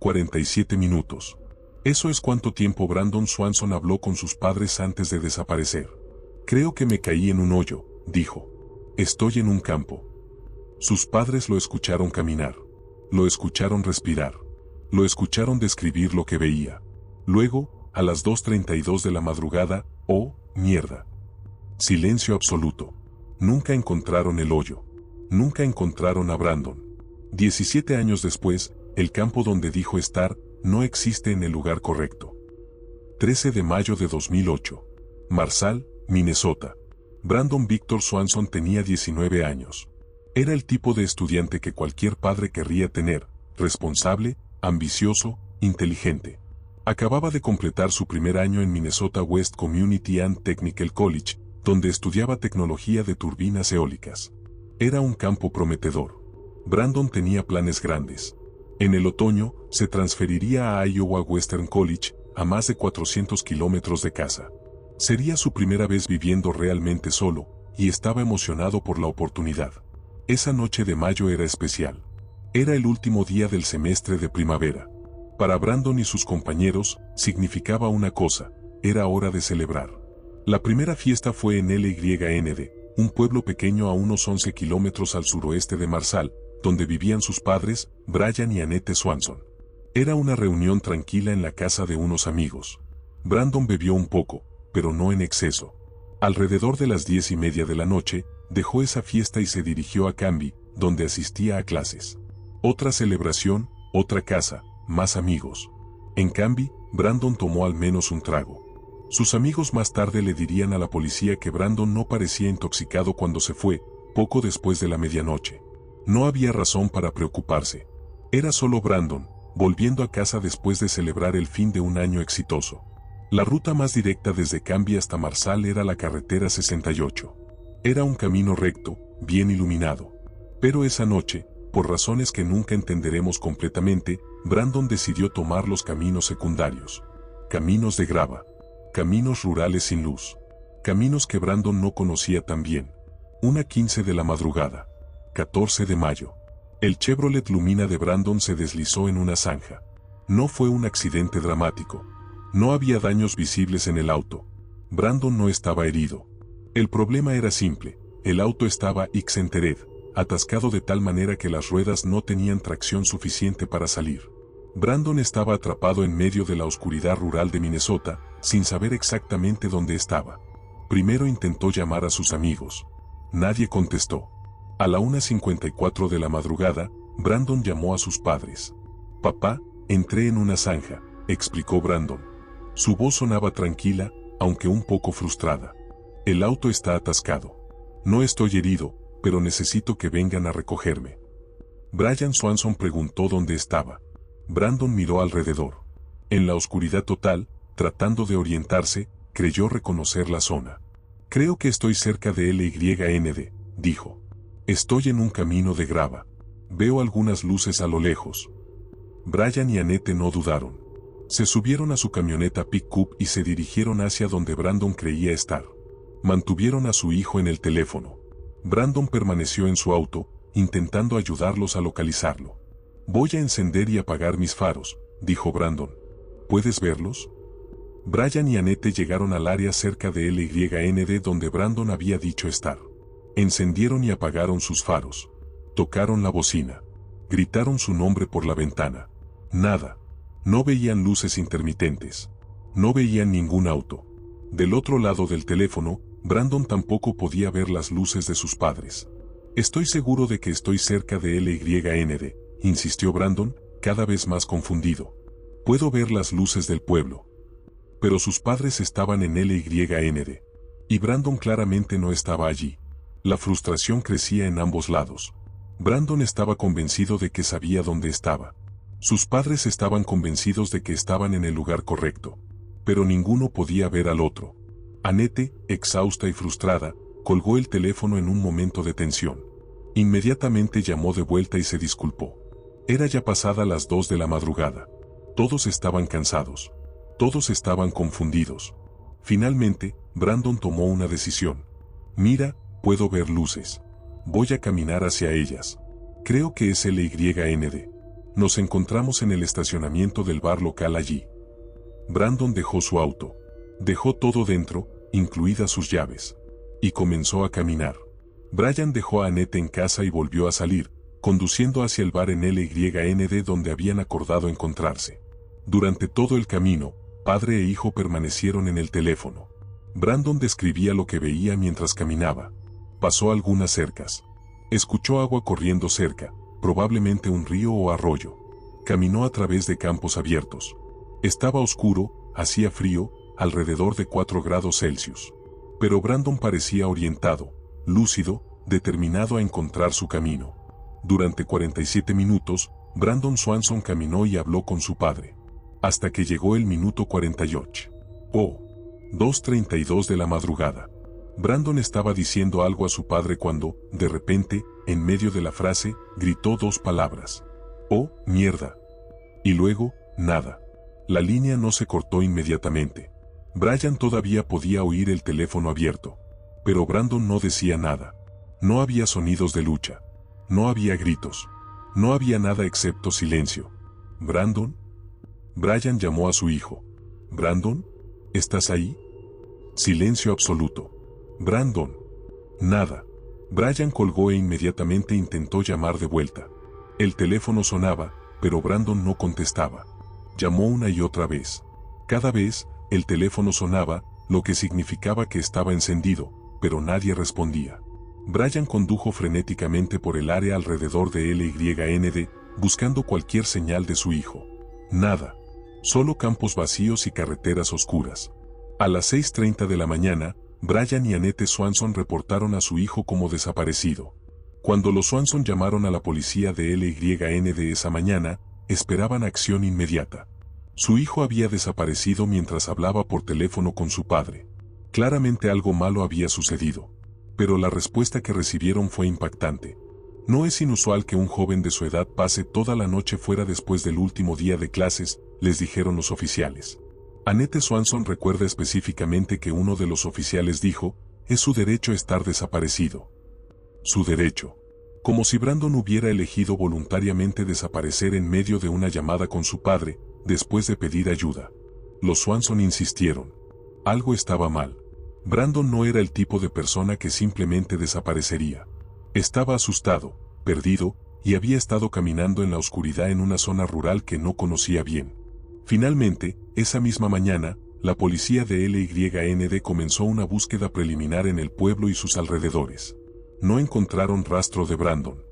47 minutos. Eso es cuánto tiempo Brandon Swanson habló con sus padres antes de desaparecer. Creo que me caí en un hoyo, dijo. Estoy en un campo. Sus padres lo escucharon caminar. Lo escucharon respirar. Lo escucharon describir lo que veía. Luego, a las 2:32 de la madrugada, ¡oh, mierda! Silencio absoluto. Nunca encontraron el hoyo. Nunca encontraron a Brandon. 17 años después, el campo donde dijo estar, no existe en el lugar correcto. 13 de mayo de 2008. Marshall, Minnesota. Brandon Victor Swanson tenía 19 años. Era el tipo de estudiante que cualquier padre querría tener, responsable, ambicioso, inteligente. Acababa de completar su primer año en Minnesota West Community and Technical College, donde estudiaba tecnología de turbinas eólicas. Era un campo prometedor. Brandon tenía planes grandes. En el otoño, se transferiría a Iowa Western College, a más de 400 kilómetros de casa. Sería su primera vez viviendo realmente solo, y estaba emocionado por la oportunidad. Esa noche de mayo era especial. Era el último día del semestre de primavera. Para Brandon y sus compañeros, significaba una cosa: era hora de celebrar. La primera fiesta fue en LYND, un pueblo pequeño a unos 11 kilómetros al suroeste de Marshall, donde vivían sus padres, Brian y Annette Swanson. Era una reunión tranquila en la casa de unos amigos. Brandon bebió un poco, pero no en exceso. Alrededor de las 10:30 de la noche, dejó esa fiesta y se dirigió a Canby, donde asistía a clases. Otra celebración, otra casa, más amigos. En Canby, Brandon tomó al menos un trago. Sus amigos más tarde le dirían a la policía que Brandon no parecía intoxicado cuando se fue, poco después de la medianoche. No había razón para preocuparse. Era solo Brandon, volviendo a casa después de celebrar el fin de un año exitoso. La ruta más directa desde Canby hasta Marshall era la carretera 68. Era un camino recto, bien iluminado. Pero esa noche, por razones que nunca entenderemos completamente, Brandon decidió tomar los caminos secundarios. Caminos de grava. Caminos rurales sin luz. Caminos que Brandon no conocía tan bien. 1:15 de la madrugada. 14 de mayo. El Chevrolet Lumina de Brandon se deslizó en una zanja. No fue un accidente dramático. No había daños visibles en el auto. Brandon no estaba herido. El problema era simple: el auto estaba exentered, atascado de tal manera que las ruedas no tenían tracción suficiente para salir. Brandon estaba atrapado en medio de la oscuridad rural de Minnesota, sin saber exactamente dónde estaba. Primero intentó llamar a sus amigos. Nadie contestó. A la 1:54 de la madrugada, Brandon llamó a sus padres. «Papá, entré en una zanja», explicó Brandon. Su voz sonaba tranquila, aunque un poco frustrada. «El auto está atascado. No estoy herido, pero necesito que vengan a recogerme». Brian Swanson preguntó dónde estaba. Brandon miró alrededor. En la oscuridad total, tratando de orientarse, creyó reconocer la zona. «Creo que estoy cerca de LYND», dijo. «Estoy en un camino de grava. Veo algunas luces a lo lejos». Brian y Annette no dudaron. Se subieron a su camioneta pick-up y se dirigieron hacia donde Brandon creía estar. Mantuvieron a su hijo en el teléfono. Brandon permaneció en su auto, intentando ayudarlos a localizarlo. «Voy a encender y apagar mis faros», dijo Brandon. «¿Puedes verlos?». Brian y Annette llegaron al área cerca de LYND donde Brandon había dicho estar. Encendieron y apagaron sus faros. Tocaron la bocina. Gritaron su nombre por la ventana. Nada. No veían luces intermitentes. No veían ningún auto. Del otro lado del teléfono, Brandon tampoco podía ver las luces de sus padres. «Estoy seguro de que estoy cerca de LYND», insistió Brandon, cada vez más confundido. «Puedo ver las luces del pueblo». Pero sus padres estaban en LYND. Y Brandon claramente no estaba allí. La frustración crecía en ambos lados. Brandon estaba convencido de que sabía dónde estaba. Sus padres estaban convencidos de que estaban en el lugar correcto. Pero ninguno podía ver al otro. Annette, exhausta y frustrada, colgó el teléfono en un momento de tensión. Inmediatamente llamó de vuelta y se disculpó. Era ya pasada las 2 de la madrugada. Todos estaban cansados. Todos estaban confundidos. Finalmente, Brandon tomó una decisión. «Mira, puedo ver luces. Voy a caminar hacia ellas. Creo que es LYND». Nos encontramos en el estacionamiento del bar local allí. Brandon dejó su auto. Dejó todo dentro, incluidas sus llaves. Y comenzó a caminar. Brian dejó a Annette en casa y volvió a salir, conduciendo hacia el bar en LYND donde habían acordado encontrarse. Durante todo el camino, padre e hijo permanecieron en el teléfono. Brandon describía lo que veía mientras caminaba. Pasó algunas cercas. Escuchó agua corriendo cerca, probablemente un río o arroyo. Caminó a través de campos abiertos. Estaba oscuro, hacía frío, alrededor de 4 grados Celsius. Pero Brandon parecía orientado, lúcido, determinado a encontrar su camino. Durante 47 minutos, Brandon Swanson caminó y habló con su padre. Hasta que llegó el minuto 48. 2:32 de la madrugada. Brandon estaba diciendo algo a su padre cuando, de repente, en medio de la frase, gritó 2 palabras. ¡Oh, mierda! Y luego, nada. La línea no se cortó inmediatamente. Brian todavía podía oír el teléfono abierto. Pero Brandon no decía nada. No había sonidos de lucha. No había gritos. No había nada excepto silencio. ¿Brandon? Brian llamó a su hijo. ¿Brandon? ¿Estás ahí? Silencio absoluto. ¿Brandon? Nada. Brian colgó e inmediatamente intentó llamar de vuelta. El teléfono sonaba, pero Brandon no contestaba. Llamó una y otra vez. Cada vez, el teléfono sonaba, lo que significaba que estaba encendido, pero nadie respondía. Brian condujo frenéticamente por el área alrededor de LYND, buscando cualquier señal de su hijo. Nada. Solo campos vacíos y carreteras oscuras. A las 6:30 de la mañana, Brian y Annette Swanson reportaron a su hijo como desaparecido. Cuando los Swanson llamaron a la policía de LYND esa mañana, esperaban acción inmediata. Su hijo había desaparecido mientras hablaba por teléfono con su padre. Claramente algo malo había sucedido. Pero la respuesta que recibieron fue impactante. No es inusual que un joven de su edad pase toda la noche fuera después del último día de clases, les dijeron los oficiales. Annette Swanson recuerda específicamente que uno de los oficiales dijo, es su derecho estar desaparecido. Su derecho. Como si Brandon hubiera elegido voluntariamente desaparecer en medio de una llamada con su padre, después de pedir ayuda. Los Swanson insistieron. Algo estaba mal. Brandon no era el tipo de persona que simplemente desaparecería. Estaba asustado, perdido, y había estado caminando en la oscuridad en una zona rural que no conocía bien. Finalmente, esa misma mañana, la policía de LYND comenzó una búsqueda preliminar en el pueblo y sus alrededores. No encontraron rastro de Brandon.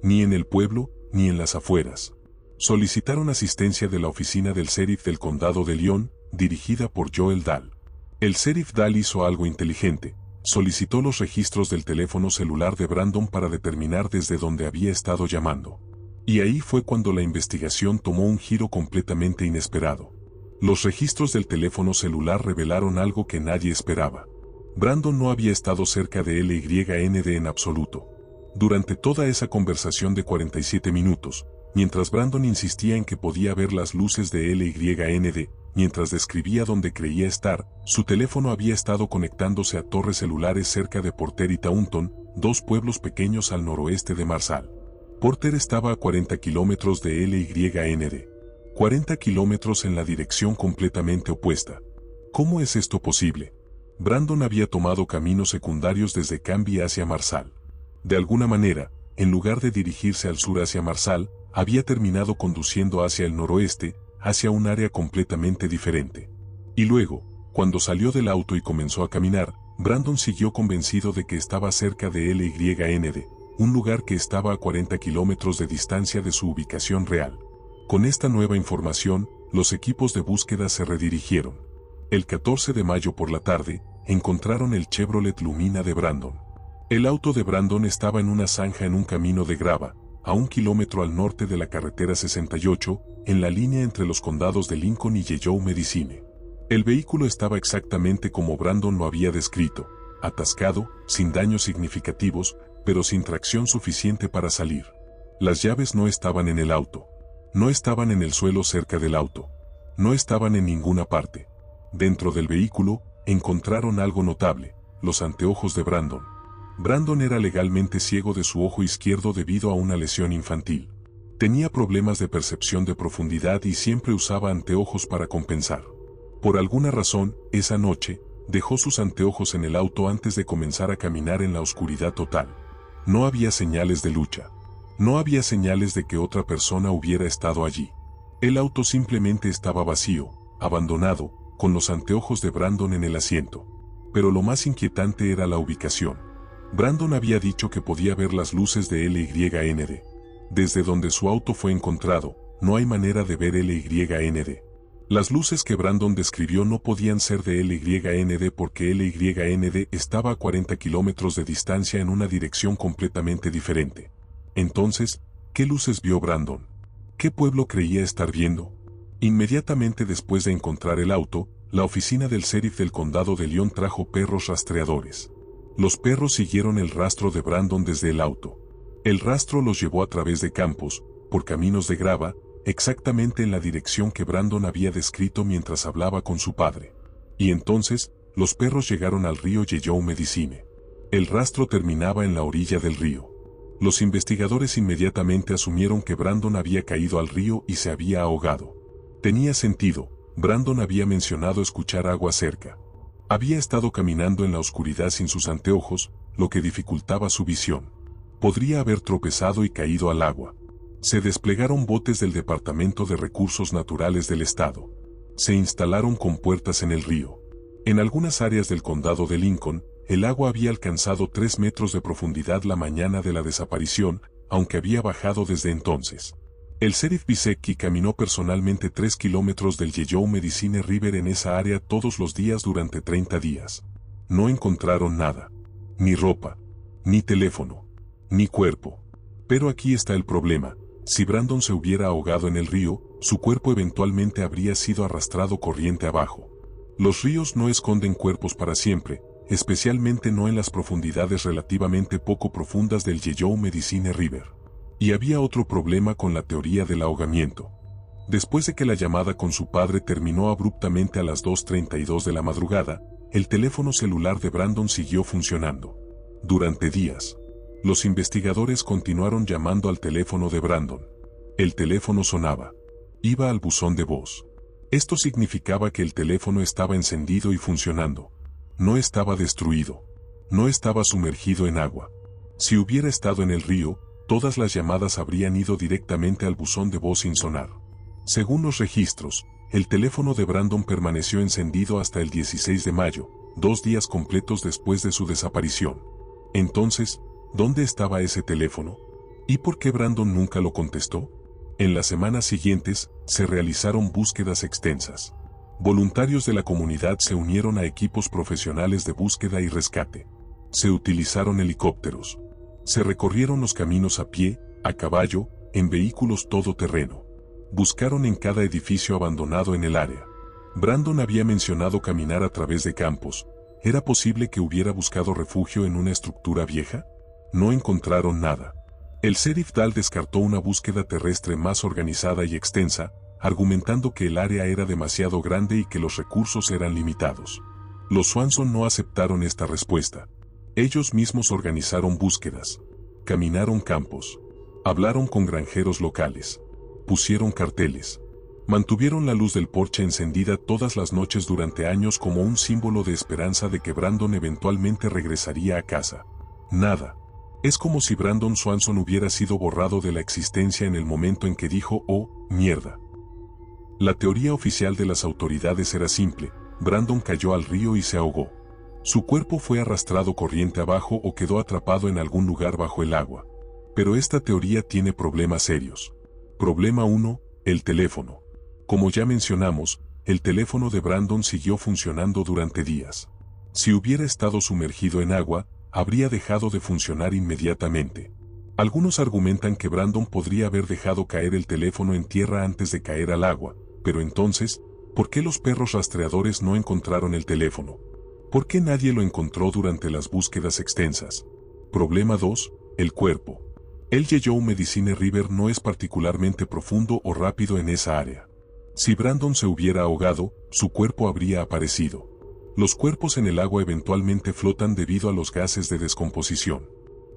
Ni en el pueblo, ni en las afueras. Solicitaron asistencia de la oficina del sheriff del condado de Lyon, dirigida por Joel Dahl. El sheriff Dahl hizo algo inteligente. Solicitó los registros del teléfono celular de Brandon para determinar desde dónde había estado llamando. Y ahí fue cuando la investigación tomó un giro completamente inesperado. Los registros del teléfono celular revelaron algo que nadie esperaba. Brandon no había estado cerca de LYND en absoluto. Durante toda esa conversación de 47 minutos, mientras Brandon insistía en que podía ver las luces de LYND, mientras describía dónde creía estar, su teléfono había estado conectándose a torres celulares cerca de Porter y Taunton, 2 pueblos pequeños al noroeste de Marsall. Porter estaba a 40 kilómetros de LYND. 40 kilómetros en la dirección completamente opuesta. ¿Cómo es esto posible? Brandon había tomado caminos secundarios desde Canby hacia Marsall. De alguna manera, en lugar de dirigirse al sur hacia Marsall, había terminado conduciendo hacia el noroeste, hacia un área completamente diferente. Y luego, cuando salió del auto y comenzó a caminar, Brandon siguió convencido de que estaba cerca de LYND, un lugar que estaba a 40 kilómetros de distancia de su ubicación real. Con esta nueva información, los equipos de búsqueda se redirigieron. El 14 de mayo por la tarde, encontraron el Chevrolet Lumina de Brandon. El auto de Brandon estaba en una zanja en un camino de grava, a 1 kilómetro al norte de la carretera 68, en la línea entre los condados de Lincoln y Yellow Medicine. El vehículo estaba exactamente como Brandon lo había descrito, atascado, sin daños significativos, pero sin tracción suficiente para salir. Las llaves no estaban en el auto. No estaban en el suelo cerca del auto. No estaban en ninguna parte. Dentro del vehículo, encontraron algo notable, los anteojos de Brandon. Brandon era legalmente ciego de su ojo izquierdo debido a una lesión infantil. Tenía problemas de percepción de profundidad y siempre usaba anteojos para compensar. Por alguna razón, esa noche, dejó sus anteojos en el auto antes de comenzar a caminar en la oscuridad total. No había señales de lucha. No había señales de que otra persona hubiera estado allí. El auto simplemente estaba vacío, abandonado, con los anteojos de Brandon en el asiento. Pero lo más inquietante era la ubicación. Brandon había dicho que podía ver las luces de LYND. Desde donde su auto fue encontrado, no hay manera de ver LYND. Las luces que Brandon describió no podían ser de LYND porque LYND estaba a 40 kilómetros de distancia en una dirección completamente diferente. Entonces, ¿qué luces vio Brandon? ¿Qué pueblo creía estar viendo? Inmediatamente después de encontrar el auto, la oficina del sheriff del condado de Lyon trajo perros rastreadores. Los perros siguieron el rastro de Brandon desde el auto. El rastro los llevó a través de campos, por caminos de grava, exactamente en la dirección que Brandon había descrito mientras hablaba con su padre. Y entonces, los perros llegaron al río Yellow Medicine. El rastro terminaba en la orilla del río. Los investigadores inmediatamente asumieron que Brandon había caído al río y se había ahogado. Tenía sentido, Brandon había mencionado escuchar agua cerca. Había estado caminando en la oscuridad sin sus anteojos, lo que dificultaba su visión. Podría haber tropezado y caído al agua. Se desplegaron botes del Departamento de Recursos Naturales del Estado. Se instalaron con puertas en el río. En algunas áreas del condado de Lincoln, el agua había alcanzado 3 metros de profundidad la mañana de la desaparición, aunque había bajado desde entonces. El sheriff Bisecki caminó personalmente 3 kilómetros del Yellow Medicine River en esa área todos los días durante 30 días. No encontraron nada. Ni ropa. Ni teléfono. Ni cuerpo. Pero aquí está el problema. Si Brandon se hubiera ahogado en el río, su cuerpo eventualmente habría sido arrastrado corriente abajo. Los ríos no esconden cuerpos para siempre, especialmente no en las profundidades relativamente poco profundas del Yellow Medicine River. Y había otro problema con la teoría del ahogamiento. Después de que la llamada con su padre terminó abruptamente a las 2:32 de la madrugada, el teléfono celular de Brandon siguió funcionando. Durante días, los investigadores continuaron llamando al teléfono de Brandon. El teléfono sonaba. Iba al buzón de voz. Esto significaba que el teléfono estaba encendido y funcionando. No estaba destruido. No estaba sumergido en agua. Si hubiera estado en el río, todas las llamadas habrían ido directamente al buzón de voz sin sonar. Según los registros, el teléfono de Brandon permaneció encendido hasta el 16 de mayo, 2 días completos después de su desaparición. Entonces, ¿dónde estaba ese teléfono? ¿Y por qué Brandon nunca lo contestó? En las semanas siguientes, se realizaron búsquedas extensas. Voluntarios de la comunidad se unieron a equipos profesionales de búsqueda y rescate. Se utilizaron helicópteros. Se recorrieron los caminos a pie, a caballo, en vehículos todoterreno. Buscaron en cada edificio abandonado en el área. Brandon había mencionado caminar a través de campos. ¿Era posible que hubiera buscado refugio en una estructura vieja? No encontraron nada. El sheriff Dahl descartó una búsqueda terrestre más organizada y extensa, argumentando que el área era demasiado grande y que los recursos eran limitados. Los Swanson no aceptaron esta respuesta. Ellos mismos organizaron búsquedas. Caminaron campos. Hablaron con granjeros locales. Pusieron carteles. Mantuvieron la luz del porche encendida todas las noches durante años como un símbolo de esperanza de que Brandon eventualmente regresaría a casa. Nada. Es como si Brandon Swanson hubiera sido borrado de la existencia en el momento en que dijo, oh, mierda. La teoría oficial de las autoridades era simple: Brandon cayó al río y se ahogó. Su cuerpo fue arrastrado corriente abajo o quedó atrapado en algún lugar bajo el agua. Pero esta teoría tiene problemas serios. Problema 1, el teléfono. Como ya mencionamos, el teléfono de Brandon siguió funcionando durante días. Si hubiera estado sumergido en agua, habría dejado de funcionar inmediatamente. Algunos argumentan que Brandon podría haber dejado caer el teléfono en tierra antes de caer al agua, pero entonces, ¿por qué los perros rastreadores no encontraron el teléfono? ¿Por qué nadie lo encontró durante las búsquedas extensas? Problema 2, el cuerpo. El Yellow Medicine River no es particularmente profundo o rápido en esa área. Si Brandon se hubiera ahogado, su cuerpo habría aparecido. Los cuerpos en el agua eventualmente flotan debido a los gases de descomposición.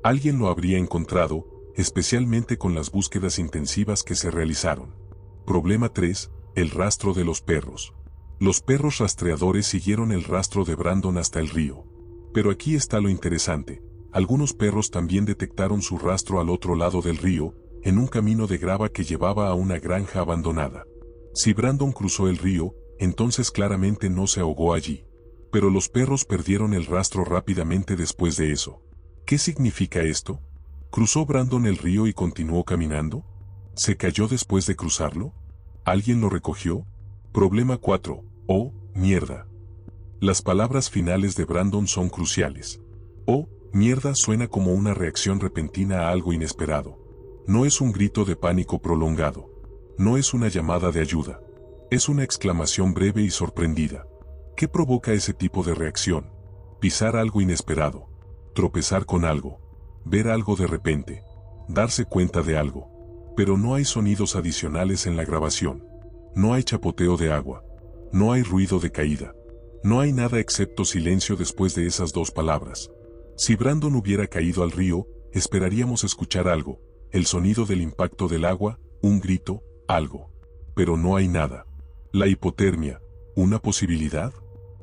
Alguien lo habría encontrado, especialmente con las búsquedas intensivas que se realizaron. Problema 3. El rastro de los perros. Los perros rastreadores siguieron el rastro de Brandon hasta el río. Pero aquí está lo interesante. Algunos perros también detectaron su rastro al otro lado del río, en un camino de grava que llevaba a una granja abandonada. Si Brandon cruzó el río, entonces claramente no se ahogó allí. Pero los perros perdieron el rastro rápidamente después de eso. ¿Qué significa esto? ¿Cruzó Brandon el río y continuó caminando? ¿Se cayó después de cruzarlo? ¿Alguien lo recogió? Problema 4. Oh, mierda. Las palabras finales de Brandon son cruciales. Oh, mierda suena como una reacción repentina a algo inesperado. No es un grito de pánico prolongado. No es una llamada de ayuda. Es una exclamación breve y sorprendida. ¿Qué provoca ese tipo de reacción? Pisar algo inesperado. Tropezar con algo. Ver algo de repente. Darse cuenta de algo. Pero no hay sonidos adicionales en la grabación. No hay chapoteo de agua. No hay ruido de caída. No hay nada excepto silencio después de esas dos palabras. Si Brandon hubiera caído al río, esperaríamos escuchar algo, el sonido del impacto del agua, un grito, algo. Pero no hay nada. La hipotermia, ¿una posibilidad?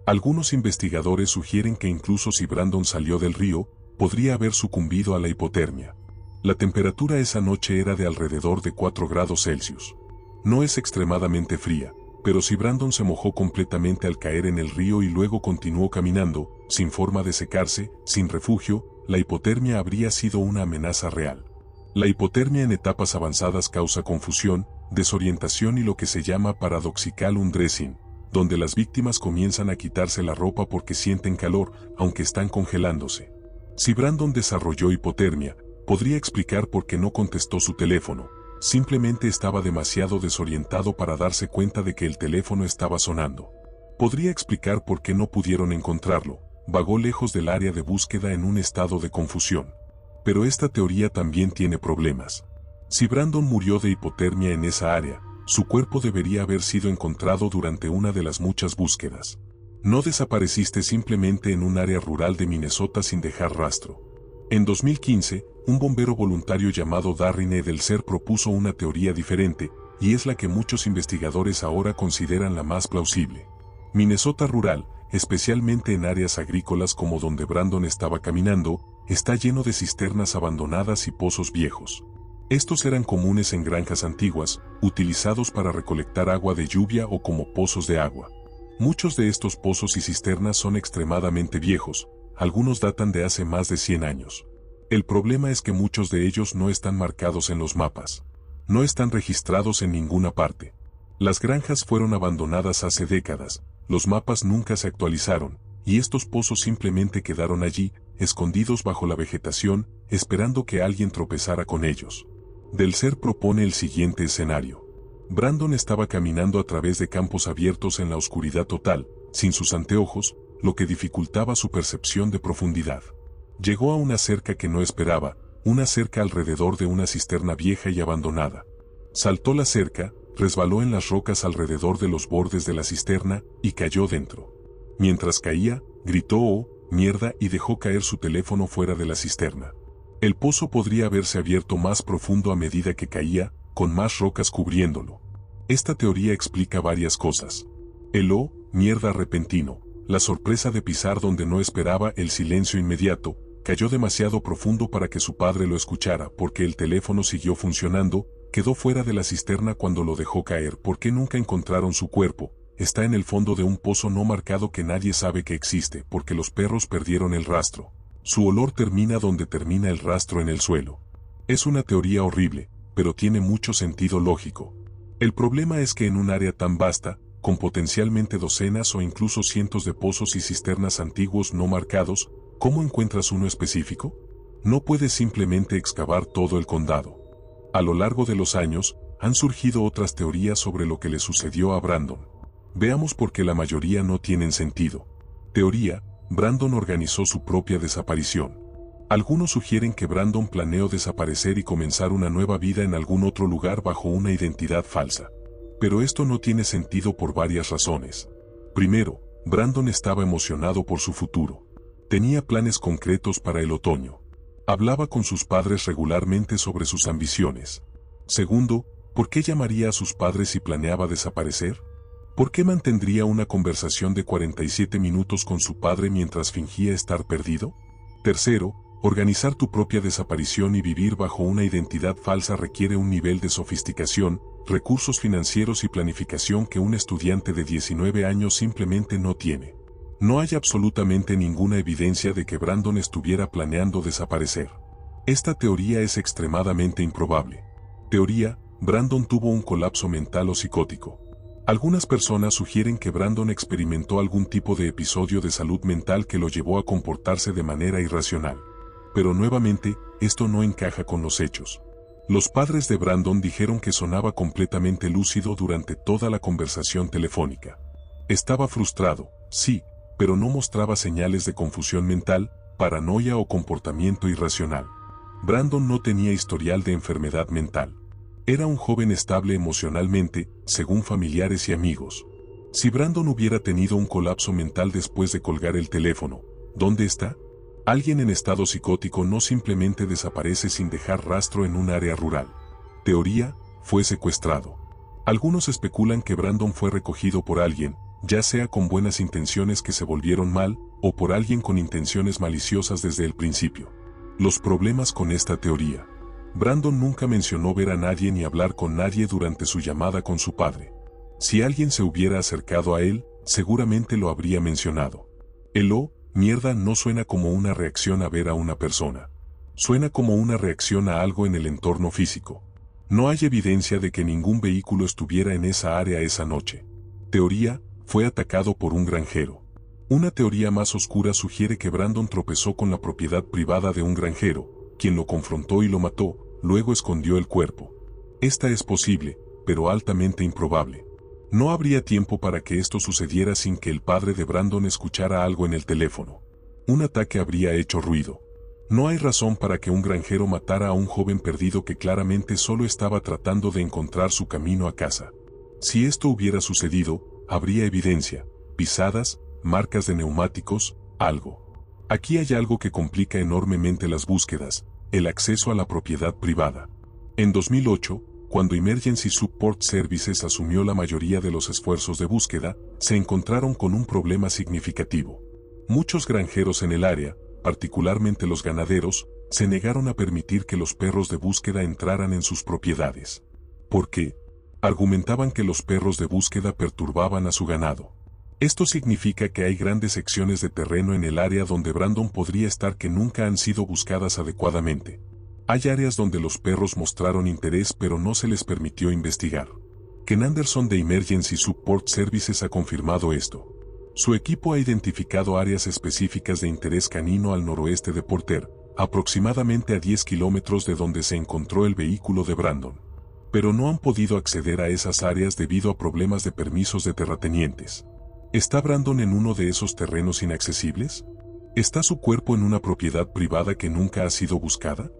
Algunos investigadores sugieren que incluso si Brandon salió del río, podría haber sucumbido a la hipotermia. La temperatura esa noche era de alrededor de 4 grados Celsius. No es extremadamente fría, pero si Brandon se mojó completamente al caer en el río y luego continuó caminando, sin forma de secarse, sin refugio, la hipotermia habría sido una amenaza real. La hipotermia en etapas avanzadas causa confusión, desorientación y lo que se llama paradoxical undressing, donde las víctimas comienzan a quitarse la ropa porque sienten calor, aunque están congelándose. Si Brandon desarrolló hipotermia, podría explicar por qué no contestó su teléfono. Simplemente estaba demasiado desorientado para darse cuenta de que el teléfono estaba sonando. Podría explicar por qué no pudieron encontrarlo. Vagó lejos del área de búsqueda en un estado de confusión. Pero esta teoría también tiene problemas. Si Brandon murió de hipotermia en esa área, su cuerpo debería haber sido encontrado durante una de las muchas búsquedas. No desapareciste simplemente en un área rural de Minnesota sin dejar rastro. En 2015, un bombero voluntario llamado Darren Edelser propuso una teoría diferente, y es la que muchos investigadores ahora consideran la más plausible. Minnesota rural, especialmente en áreas agrícolas como donde Brandon estaba caminando, está lleno de cisternas abandonadas y pozos viejos. Estos eran comunes en granjas antiguas, utilizados para recolectar agua de lluvia o como pozos de agua. Muchos de estos pozos y cisternas son extremadamente viejos, algunos datan de hace más de 100 años. El problema es que muchos de ellos no están marcados en los mapas. No están registrados en ninguna parte. Las granjas fueron abandonadas hace décadas, los mapas nunca se actualizaron, y estos pozos simplemente quedaron allí, escondidos bajo la vegetación, esperando que alguien tropezara con ellos. Delser propone el siguiente escenario. Brandon estaba caminando a través de campos abiertos en la oscuridad total, sin sus anteojos, lo que dificultaba su percepción de profundidad. Llegó a una cerca que no esperaba, una cerca alrededor de una cisterna vieja y abandonada. Saltó la cerca, resbaló en las rocas alrededor de los bordes de la cisterna y cayó dentro. Mientras caía, gritó "oh, mierda" y dejó caer su teléfono fuera de la cisterna. El pozo podría haberse abierto más profundo a medida que caía, con más rocas cubriéndolo. Esta teoría explica varias cosas. El "oh, mierda" repentino, la sorpresa de pisar donde no esperaba, el silencio inmediato, cayó demasiado profundo para que su padre lo escuchara porque el teléfono siguió funcionando, quedó fuera de la cisterna cuando lo dejó caer porque nunca encontraron su cuerpo, está en el fondo de un pozo no marcado que nadie sabe que existe porque los perros perdieron el rastro. Su olor termina donde termina el rastro en el suelo. Es una teoría horrible, pero tiene mucho sentido lógico. El problema es que en un área tan vasta, con potencialmente docenas o incluso cientos de pozos y cisternas antiguos no marcados, ¿cómo encuentras uno específico? No puedes simplemente excavar todo el condado. A lo largo de los años, han surgido otras teorías sobre lo que le sucedió a Brandon. Veamos por qué la mayoría no tienen sentido. Teoría: Brandon organizó su propia desaparición. Algunos sugieren que Brandon planeó desaparecer y comenzar una nueva vida en algún otro lugar bajo una identidad falsa. Pero esto no tiene sentido por varias razones. Primero, Brandon estaba emocionado por su futuro. Tenía planes concretos para el otoño. Hablaba con sus padres regularmente sobre sus ambiciones. Segundo, ¿por qué llamaría a sus padres si planeaba desaparecer? ¿Por qué mantendría una conversación de 47 minutos con su padre mientras fingía estar perdido? Tercero, organizar tu propia desaparición y vivir bajo una identidad falsa requiere un nivel de sofisticación, recursos financieros y planificación que un estudiante de 19 años simplemente no tiene. No hay absolutamente ninguna evidencia de que Brandon estuviera planeando desaparecer. Esta teoría es extremadamente improbable. Teoría: Brandon tuvo un colapso mental o psicótico. Algunas personas sugieren que Brandon experimentó algún tipo de episodio de salud mental que lo llevó a comportarse de manera irracional. Pero nuevamente, esto no encaja con los hechos. Los padres de Brandon dijeron que sonaba completamente lúcido durante toda la conversación telefónica. Estaba frustrado, sí, pero no mostraba señales de confusión mental, paranoia o comportamiento irracional. Brandon no tenía historial de enfermedad mental. Era un joven estable emocionalmente, según familiares y amigos. Si Brandon hubiera tenido un colapso mental después de colgar el teléfono, ¿dónde está? Alguien en estado psicótico no simplemente desaparece sin dejar rastro en un área rural. Teoría: fue secuestrado. Algunos especulan que Brandon fue recogido por alguien, ya sea con buenas intenciones que se volvieron mal, o por alguien con intenciones maliciosas desde el principio. Los problemas con esta teoría: Brandon nunca mencionó ver a nadie ni hablar con nadie durante su llamada con su padre. Si alguien se hubiera acercado a él, seguramente lo habría mencionado. Mierda no suena como una reacción a ver a una persona. Suena como una reacción a algo en el entorno físico. No hay evidencia de que ningún vehículo estuviera en esa área esa noche. Teoría: fue atacado por un granjero. Una teoría más oscura sugiere que Brandon tropezó con la propiedad privada de un granjero, quien lo confrontó y lo mató, luego escondió el cuerpo. Esta es posible, pero altamente improbable. No habría tiempo para que esto sucediera sin que el padre de Brandon escuchara algo en el teléfono. Un ataque habría hecho ruido. No hay razón para que un granjero matara a un joven perdido que claramente solo estaba tratando de encontrar su camino a casa. Si esto hubiera sucedido, habría evidencia, pisadas, marcas de neumáticos, algo. Aquí hay algo que complica enormemente las búsquedas: el acceso a la propiedad privada. En 2008, cuando Emergency Support Services asumió la mayoría de los esfuerzos de búsqueda, se encontraron con un problema significativo. Muchos granjeros en el área, particularmente los ganaderos, se negaron a permitir que los perros de búsqueda entraran en sus propiedades. ¿Por qué? Argumentaban que los perros de búsqueda perturbaban a su ganado. Esto significa que hay grandes secciones de terreno en el área donde Brandon podría estar que nunca han sido buscadas adecuadamente. Hay áreas donde los perros mostraron interés pero no se les permitió investigar. Ken Anderson de Emergency Support Services ha confirmado esto. Su equipo ha identificado áreas específicas de interés canino al noroeste de Porter, aproximadamente a 10 kilómetros de donde se encontró el vehículo de Brandon. Pero no han podido acceder a esas áreas debido a problemas de permisos de terratenientes. ¿Está Brandon en uno de esos terrenos inaccesibles? ¿Está su cuerpo en una propiedad privada que nunca ha sido buscada?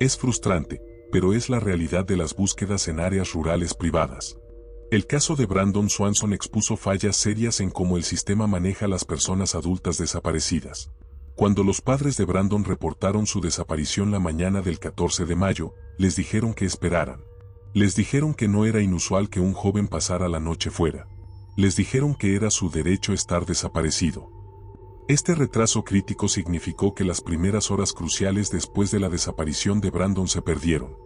Es frustrante, pero es la realidad de las búsquedas en áreas rurales privadas. El caso de Brandon Swanson expuso fallas serias en cómo el sistema maneja a las personas adultas desaparecidas. Cuando los padres de Brandon reportaron su desaparición la mañana del 14 de mayo, les dijeron que esperaran. Les dijeron que no era inusual que un joven pasara la noche fuera. Les dijeron que era su derecho estar desaparecido. Este retraso crítico significó que las primeras horas cruciales después de la desaparición de Brandon se perdieron.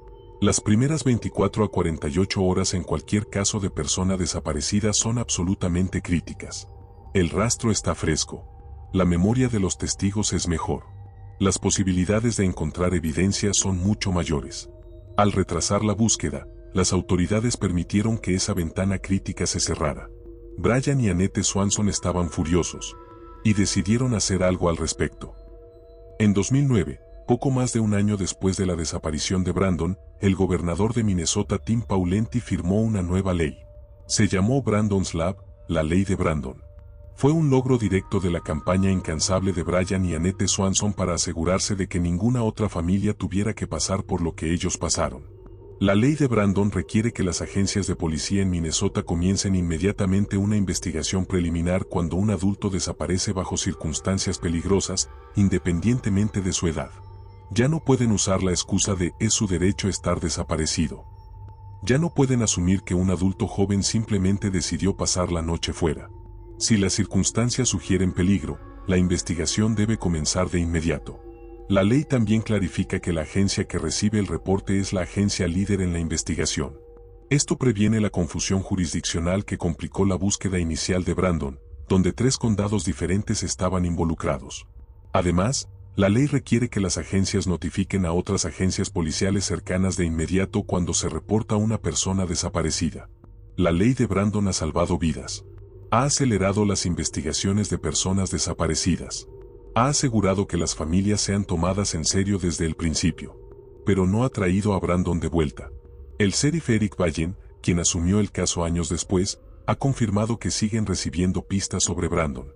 Las primeras 24 a 48 horas en cualquier caso de persona desaparecida son absolutamente críticas. El rastro está fresco. La memoria de los testigos es mejor. Las posibilidades de encontrar evidencia son mucho mayores. Al retrasar la búsqueda, las autoridades permitieron que esa ventana crítica se cerrara. Brian y Annette Swanson estaban furiosos y decidieron hacer algo al respecto. En 2009, poco más de un año después de la desaparición de Brandon, el gobernador de Minnesota Tim Pawlenty firmó una nueva ley. Se llamó Brandon's Lab, la ley de Brandon. Fue un logro directo de la campaña incansable de Brian y Annette Swanson para asegurarse de que ninguna otra familia tuviera que pasar por lo que ellos pasaron. La ley de Brandon requiere que las agencias de policía en Minnesota comiencen inmediatamente una investigación preliminar cuando un adulto desaparece bajo circunstancias peligrosas, independientemente de su edad. Ya no pueden usar la excusa de es su derecho estar desaparecido. Ya no pueden asumir que un adulto joven simplemente decidió pasar la noche fuera. Si las circunstancias sugieren peligro, la investigación debe comenzar de inmediato. La ley también clarifica que la agencia que recibe el reporte es la agencia líder en la investigación. Esto previene la confusión jurisdiccional que complicó la búsqueda inicial de Brandon, donde 3 condados diferentes estaban involucrados. Además, la ley requiere que las agencias notifiquen a otras agencias policiales cercanas de inmediato cuando se reporta una persona desaparecida. La ley de Brandon ha salvado vidas. Ha acelerado las investigaciones de personas desaparecidas. Ha asegurado que las familias sean tomadas en serio desde el principio. Pero no ha traído a Brandon de vuelta. El sheriff Eric Vallen, quien asumió el caso años después, ha confirmado que siguen recibiendo pistas sobre Brandon.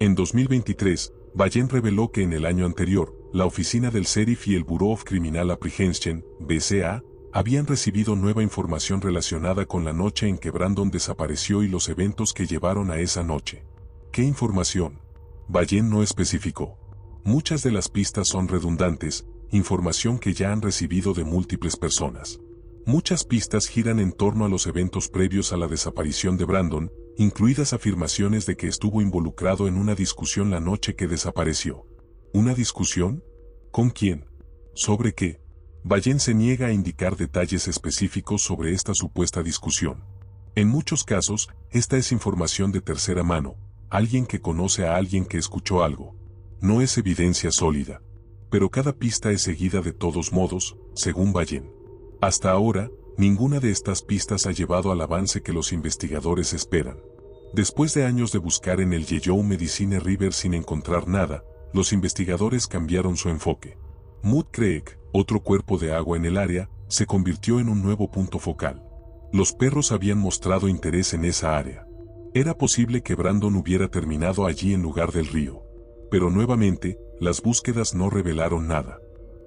En 2023, Vallen reveló que en el año anterior, la oficina del sheriff y el Bureau of Criminal Apprehension, BCA, habían recibido nueva información relacionada con la noche en que Brandon desapareció y los eventos que llevaron a esa noche. ¿Qué información? Vallen no especificó. Muchas de las pistas son redundantes, información que ya han recibido de múltiples personas. Muchas pistas giran en torno a los eventos previos a la desaparición de Brandon, incluidas afirmaciones de que estuvo involucrado en una discusión la noche que desapareció. ¿Una discusión? ¿Con quién? ¿Sobre qué? Vallen se niega a indicar detalles específicos sobre esta supuesta discusión. En muchos casos, esta es información de tercera mano, alguien que conoce a alguien que escuchó algo. No es evidencia sólida. Pero cada pista es seguida de todos modos, según Vallen. Hasta ahora, ninguna de estas pistas ha llevado al avance que los investigadores esperan. Después de años de buscar en el Yellow Medicine River sin encontrar nada, los investigadores cambiaron su enfoque. Mud Creek, otro cuerpo de agua en el área, se convirtió en un nuevo punto focal. Los perros habían mostrado interés en esa área. Era posible que Brandon hubiera terminado allí en lugar del río. Pero nuevamente, las búsquedas no revelaron nada.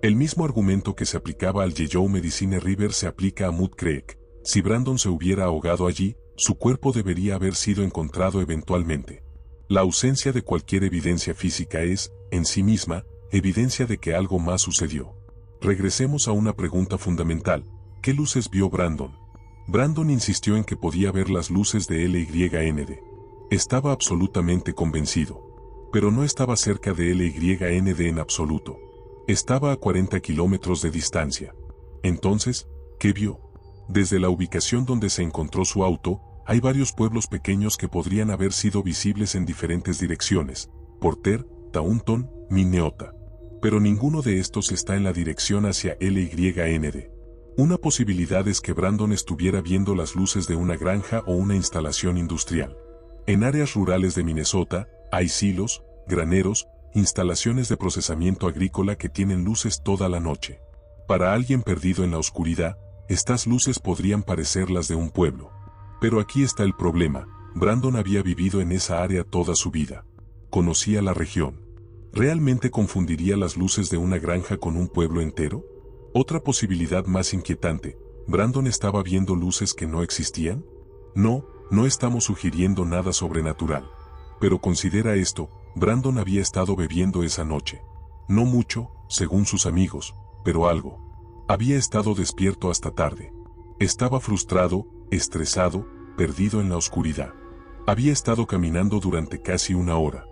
El mismo argumento que se aplicaba al Yellow Medicine River se aplica a Mud Creek. Si Brandon se hubiera ahogado allí, su cuerpo debería haber sido encontrado eventualmente. La ausencia de cualquier evidencia física es, en sí misma, evidencia de que algo más sucedió. Regresemos a una pregunta fundamental. ¿Qué luces vio Brandon? Brandon insistió en que podía ver las luces de LYND. Estaba absolutamente convencido. Pero no estaba cerca de LYND en absoluto. Estaba a 40 kilómetros de distancia. Entonces, ¿qué vio? Desde la ubicación donde se encontró su auto, hay varios pueblos pequeños que podrían haber sido visibles en diferentes direcciones: Porter, Taunton, Minneota. Pero ninguno de estos está en la dirección hacia LYND. Una posibilidad es que Brandon estuviera viendo las luces de una granja o una instalación industrial. En áreas rurales de Minnesota, hay silos, graneros, instalaciones de procesamiento agrícola que tienen luces toda la noche. Para alguien perdido en la oscuridad, estas luces podrían parecer las de un pueblo. Pero aquí está el problema: Brandon había vivido en esa área toda su vida. Conocía la región. ¿Realmente confundiría las luces de una granja con un pueblo entero? Otra posibilidad más inquietante: ¿Brandon estaba viendo luces que no existían? No estamos sugiriendo nada sobrenatural. Pero considera esto: Brandon había estado bebiendo esa noche. No mucho, según sus amigos, pero algo. Había estado despierto hasta tarde. Estaba frustrado, estresado, perdido en la oscuridad. Había estado caminando durante casi una hora.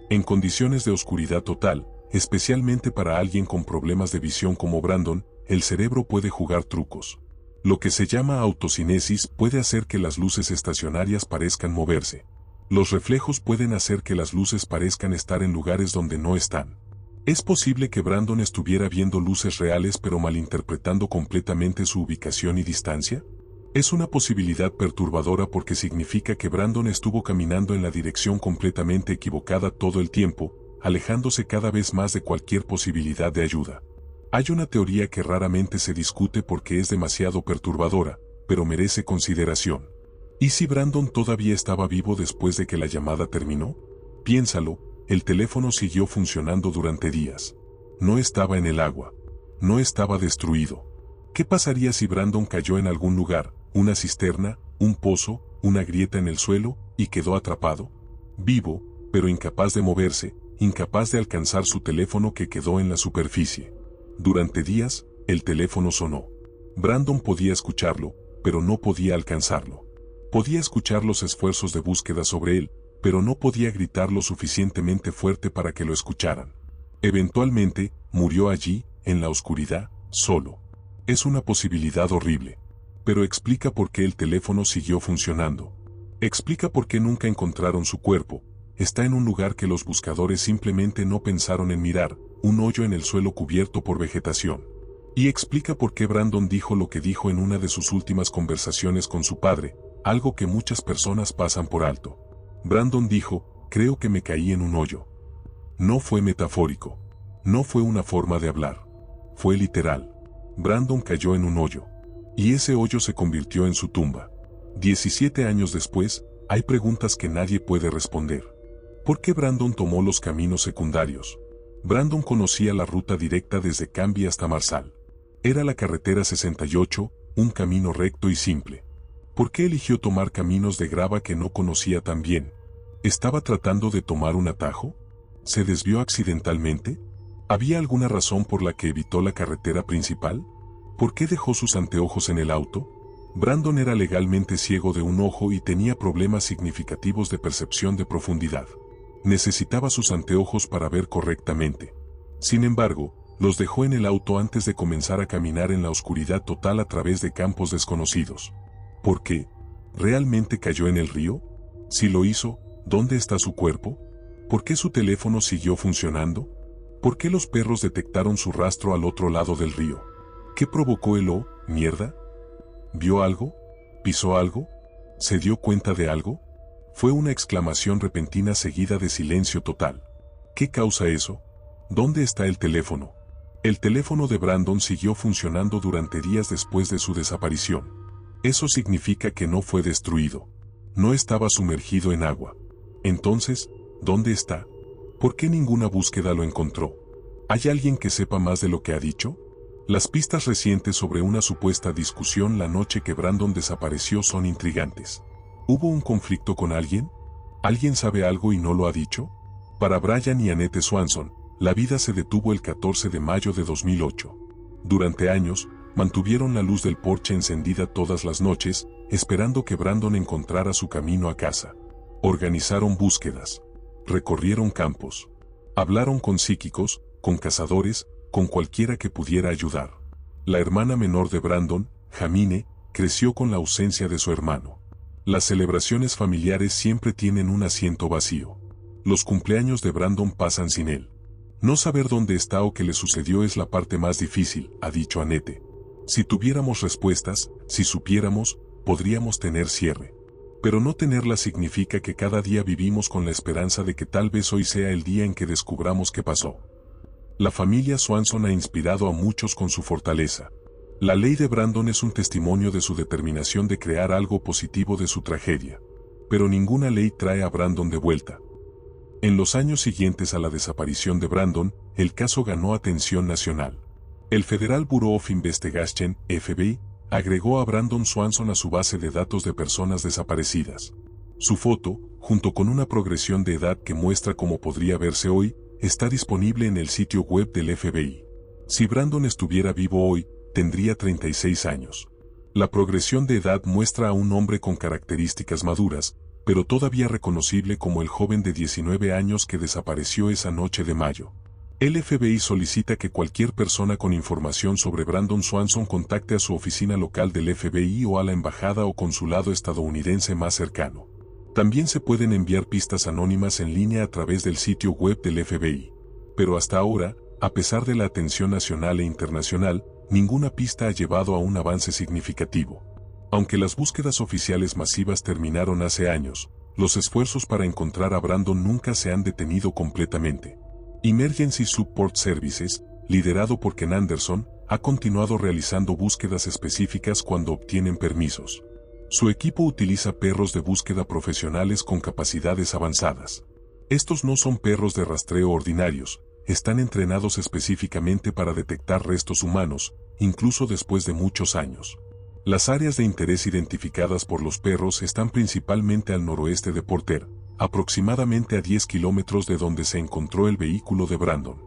En condiciones de oscuridad total, especialmente para alguien con problemas de visión como Brandon, el cerebro puede jugar trucos. Lo que se llama autocinesis puede hacer que las luces estacionarias parezcan moverse. Los reflejos pueden hacer que las luces parezcan estar en lugares donde no están. ¿Es posible que Brandon estuviera viendo luces reales pero malinterpretando completamente su ubicación y distancia? Es una posibilidad perturbadora porque significa que Brandon estuvo caminando en la dirección completamente equivocada todo el tiempo, alejándose cada vez más de cualquier posibilidad de ayuda. Hay una teoría que raramente se discute porque es demasiado perturbadora, pero merece consideración. ¿Y si Brandon todavía estaba vivo después de que la llamada terminó? Piénsalo, el teléfono siguió funcionando durante días. No estaba en el agua. No estaba destruido. ¿Qué pasaría si Brandon cayó en algún lugar, una cisterna, un pozo, una grieta en el suelo, y quedó atrapado? Vivo, pero incapaz de moverse, incapaz de alcanzar su teléfono que quedó en la superficie. Durante días, el teléfono sonó. Brandon podía escucharlo, pero no podía alcanzarlo. Podía escuchar los esfuerzos de búsqueda sobre él, pero no podía gritar lo suficientemente fuerte para que lo escucharan. Eventualmente, murió allí, en la oscuridad, solo. Es una posibilidad horrible. Pero explica por qué el teléfono siguió funcionando. Explica por qué nunca encontraron su cuerpo. Está en un lugar que los buscadores simplemente no pensaron en mirar, un hoyo en el suelo cubierto por vegetación. Y explica por qué Brandon dijo lo que dijo en una de sus últimas conversaciones con su padre, algo que muchas personas pasan por alto. Brandon dijo, creo que me caí en un hoyo. No fue metafórico. No fue una forma de hablar. Fue literal. Brandon cayó en un hoyo. Y ese hoyo se convirtió en su tumba. 17 años después, hay preguntas que nadie puede responder. ¿Por qué Brandon tomó los caminos secundarios? Brandon conocía la ruta directa desde Canby hasta Marsal. Era la carretera 68, un camino recto y simple. ¿Por qué eligió tomar caminos de grava que no conocía tan bien? ¿Estaba tratando de tomar un atajo? ¿Se desvió accidentalmente? ¿Había alguna razón por la que evitó la carretera principal? ¿Por qué dejó sus anteojos en el auto? Brandon era legalmente ciego de un ojo y tenía problemas significativos de percepción de profundidad. Necesitaba sus anteojos para ver correctamente. Sin embargo, los dejó en el auto antes de comenzar a caminar en la oscuridad total a través de campos desconocidos. ¿Por qué? ¿Realmente cayó en el río? Si lo hizo, ¿dónde está su cuerpo? ¿Por qué su teléfono siguió funcionando? ¿Por qué los perros detectaron su rastro al otro lado del río? ¿Qué provocó el mierda? ¿Vio algo? ¿Pisó algo? ¿Se dio cuenta de algo? Fue una exclamación repentina seguida de silencio total. ¿Qué causa eso? ¿Dónde está el teléfono? El teléfono de Brandon siguió funcionando durante días después de su desaparición. Eso significa que no fue destruido. No estaba sumergido en agua. Entonces, ¿dónde está? ¿Por qué ninguna búsqueda lo encontró? ¿Hay alguien que sepa más de lo que ha dicho? Las pistas recientes sobre una supuesta discusión la noche que Brandon desapareció son intrigantes. ¿Hubo un conflicto con alguien? ¿Alguien sabe algo y no lo ha dicho? Para Brian y Annette Swanson, la vida se detuvo el 14 de mayo de 2008. Durante años, mantuvieron la luz del porche encendida todas las noches, esperando que Brandon encontrara su camino a casa. Organizaron búsquedas. Recorrieron campos. Hablaron con psíquicos, con cazadores, con cualquiera que pudiera ayudar. La hermana menor de Brandon, Jamine, creció con la ausencia de su hermano. Las celebraciones familiares siempre tienen un asiento vacío. Los cumpleaños de Brandon pasan sin él. No saber dónde está o qué le sucedió es la parte más difícil, ha dicho Annette. Si tuviéramos respuestas, si supiéramos, podríamos tener cierre. Pero no tenerlas significa que cada día vivimos con la esperanza de que tal vez hoy sea el día en que descubramos qué pasó. La familia Swanson ha inspirado a muchos con su fortaleza. La ley de Brandon es un testimonio de su determinación de crear algo positivo de su tragedia. Pero ninguna ley trae a Brandon de vuelta. En los años siguientes a la desaparición de Brandon, el caso ganó atención nacional. El Federal Bureau of Investigation, FBI, agregó a Brandon Swanson a su base de datos de personas desaparecidas. Su foto, junto con una progresión de edad que muestra cómo podría verse hoy, está disponible en el sitio web del FBI. Si Brandon estuviera vivo hoy, tendría 36 años. La progresión de edad muestra a un hombre con características maduras, pero todavía reconocible como el joven de 19 años que desapareció esa noche de mayo. El FBI solicita que cualquier persona con información sobre Brandon Swanson contacte a su oficina local del FBI o a la embajada o consulado estadounidense más cercano. También se pueden enviar pistas anónimas en línea a través del sitio web del FBI. Pero hasta ahora, a pesar de la atención nacional e internacional, ninguna pista ha llevado a un avance significativo. Aunque las búsquedas oficiales masivas terminaron hace años, los esfuerzos para encontrar a Brandon nunca se han detenido completamente. Emergency Support Services, liderado por Ken Anderson, ha continuado realizando búsquedas específicas cuando obtienen permisos. Su equipo utiliza perros de búsqueda profesionales con capacidades avanzadas. Estos no son perros de rastreo ordinarios, están entrenados específicamente para detectar restos humanos, incluso después de muchos años. Las áreas de interés identificadas por los perros están principalmente al noroeste de Porter, aproximadamente a 10 kilómetros de donde se encontró el vehículo de Brandon.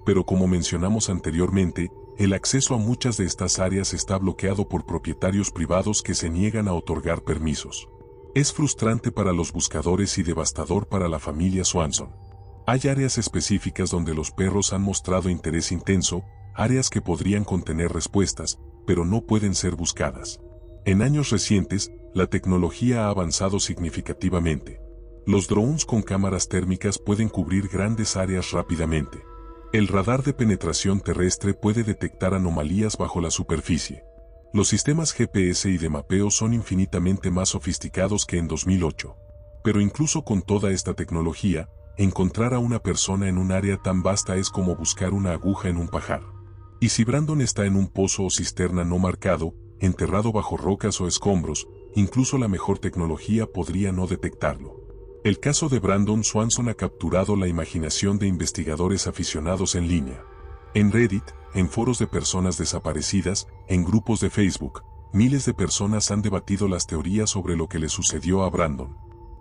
Pero como mencionamos anteriormente, el acceso a muchas de estas áreas está bloqueado por propietarios privados que se niegan a otorgar permisos. Es frustrante para los buscadores y devastador para la familia Swanson. Hay áreas específicas donde los perros han mostrado interés intenso, áreas que podrían contener respuestas, pero no pueden ser buscadas. En años recientes, la tecnología ha avanzado significativamente. Los drones con cámaras térmicas pueden cubrir grandes áreas rápidamente. El radar de penetración terrestre puede detectar anomalías bajo la superficie. Los sistemas GPS y de mapeo son infinitamente más sofisticados que en 2008. Pero incluso con toda esta tecnología, encontrar a una persona en un área tan vasta es como buscar una aguja en un pajar. Y si Brandon está en un pozo o cisterna no marcado, enterrado bajo rocas o escombros, incluso la mejor tecnología podría no detectarlo. El caso de Brandon Swanson ha capturado la imaginación de investigadores aficionados en línea. En Reddit, en foros de personas desaparecidas, en grupos de Facebook, miles de personas han debatido las teorías sobre lo que le sucedió a Brandon.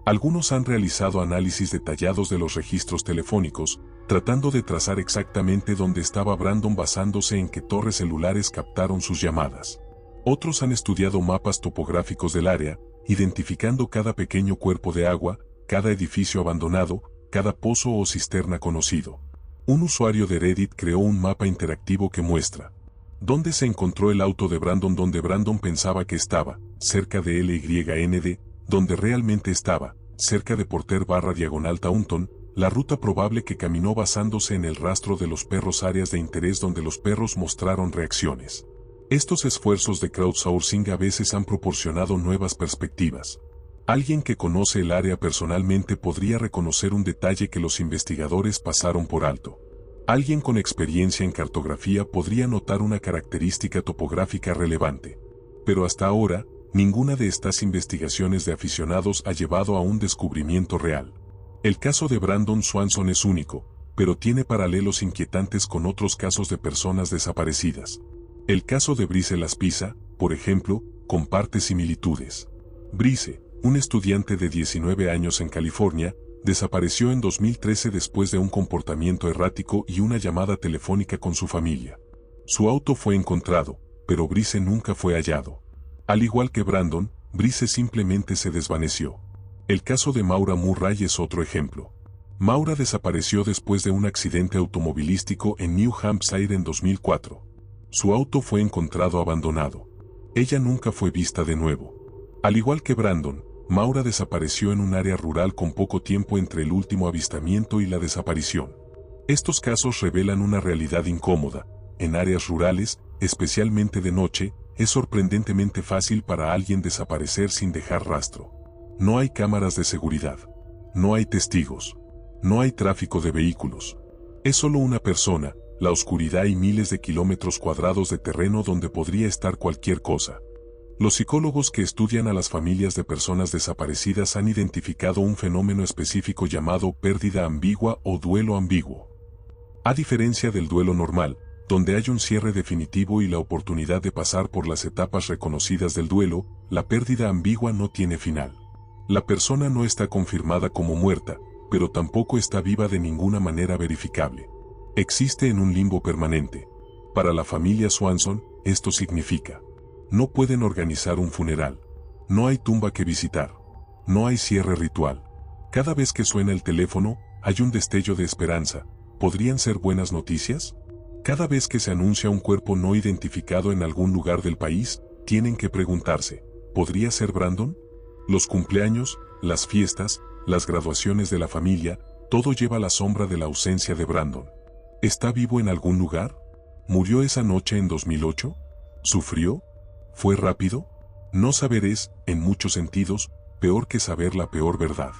Algunos han realizado análisis detallados de los registros telefónicos, tratando de trazar exactamente dónde estaba Brandon basándose en qué torres celulares captaron sus llamadas. Otros han estudiado mapas topográficos del área, identificando cada pequeño cuerpo de agua, cada edificio abandonado, cada pozo o cisterna conocido. Un usuario de Reddit creó un mapa interactivo que muestra dónde se encontró el auto de Brandon donde Brandon pensaba que estaba, cerca de LYND, donde realmente estaba, cerca de Porter/Taunton, la ruta probable que caminó basándose en el rastro de los perros, áreas de interés donde los perros mostraron reacciones. Estos esfuerzos de crowdsourcing a veces han proporcionado nuevas perspectivas. Alguien que conoce el área personalmente podría reconocer un detalle que los investigadores pasaron por alto. Alguien con experiencia en cartografía podría notar una característica topográfica relevante. Pero hasta ahora, ninguna de estas investigaciones de aficionados ha llevado a un descubrimiento real. El caso de Brandon Swanson es único, pero tiene paralelos inquietantes con otros casos de personas desaparecidas. El caso de Brice Laspisa, por ejemplo, comparte similitudes. Brice, un estudiante de 19 años en California, desapareció en 2013 después de un comportamiento errático y una llamada telefónica con su familia. Su auto fue encontrado, pero Brice nunca fue hallado. Al igual que Brandon, Brice simplemente se desvaneció. El caso de Maura Murray es otro ejemplo. Maura desapareció después de un accidente automovilístico en New Hampshire en 2004. Su auto fue encontrado abandonado. Ella nunca fue vista de nuevo. Al igual que Brandon, Maura desapareció en un área rural con poco tiempo entre el último avistamiento y la desaparición. Estos casos revelan una realidad incómoda. En áreas rurales, especialmente de noche, es sorprendentemente fácil para alguien desaparecer sin dejar rastro. No hay cámaras de seguridad. No hay testigos. No hay tráfico de vehículos. Es solo una persona, la oscuridad y miles de kilómetros cuadrados de terreno donde podría estar cualquier cosa. Los psicólogos que estudian a las familias de personas desaparecidas han identificado un fenómeno específico llamado pérdida ambigua o duelo ambiguo. A diferencia del duelo normal, donde hay un cierre definitivo y la oportunidad de pasar por las etapas reconocidas del duelo, la pérdida ambigua no tiene final. La persona no está confirmada como muerta, pero tampoco está viva de ninguna manera verificable. Existe en un limbo permanente. Para la familia Swanson, esto significa: no pueden organizar un funeral. No hay tumba que visitar. No hay cierre ritual. Cada vez que suena el teléfono, hay un destello de esperanza. ¿Podrían ser buenas noticias? Cada vez que se anuncia un cuerpo no identificado en algún lugar del país, tienen que preguntarse, ¿podría ser Brandon? Los cumpleaños, las fiestas, las graduaciones de la familia, todo lleva la sombra de la ausencia de Brandon. ¿Está vivo en algún lugar? ¿Murió esa noche en 2008? ¿Sufrió? ¿Fue rápido? No saber es, en muchos sentidos, peor que saber la peor verdad.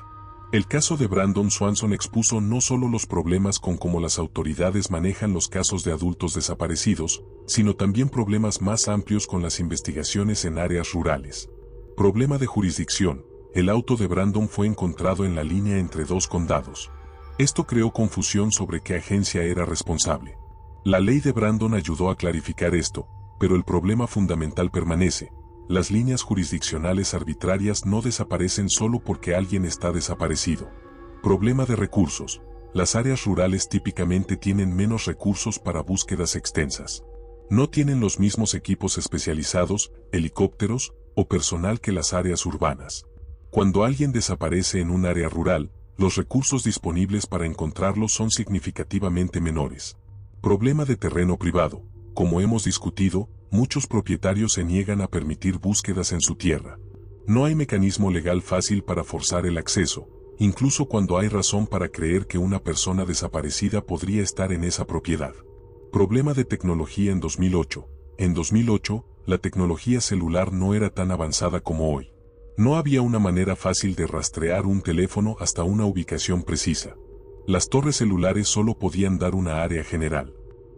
El caso de Brandon Swanson expuso no solo los problemas con cómo las autoridades manejan los casos de adultos desaparecidos, sino también problemas más amplios con las investigaciones en áreas rurales. Problema de jurisdicción: el auto de Brandon fue encontrado en la línea entre dos condados. Esto creó confusión sobre qué agencia era responsable. La ley de Brandon ayudó a clarificar esto, pero el problema fundamental permanece. Las líneas jurisdiccionales arbitrarias no desaparecen solo porque alguien está desaparecido. Problema de recursos: Las áreas rurales típicamente tienen menos recursos para búsquedas extensas. No tienen los mismos equipos especializados, helicópteros o personal que las áreas urbanas. Cuando alguien desaparece en un área rural, los recursos disponibles para encontrarlo son significativamente menores. Problema de terreno privado. Como hemos discutido, muchos propietarios se niegan a permitir búsquedas en su tierra. No hay mecanismo legal fácil para forzar el acceso, incluso cuando hay razón para creer que una persona desaparecida podría estar en esa propiedad. Problema de tecnología en 2008. En 2008, la tecnología celular no era tan avanzada como hoy. No había una manera fácil de rastrear un teléfono hasta una ubicación precisa. Las torres celulares solo podían dar una área general.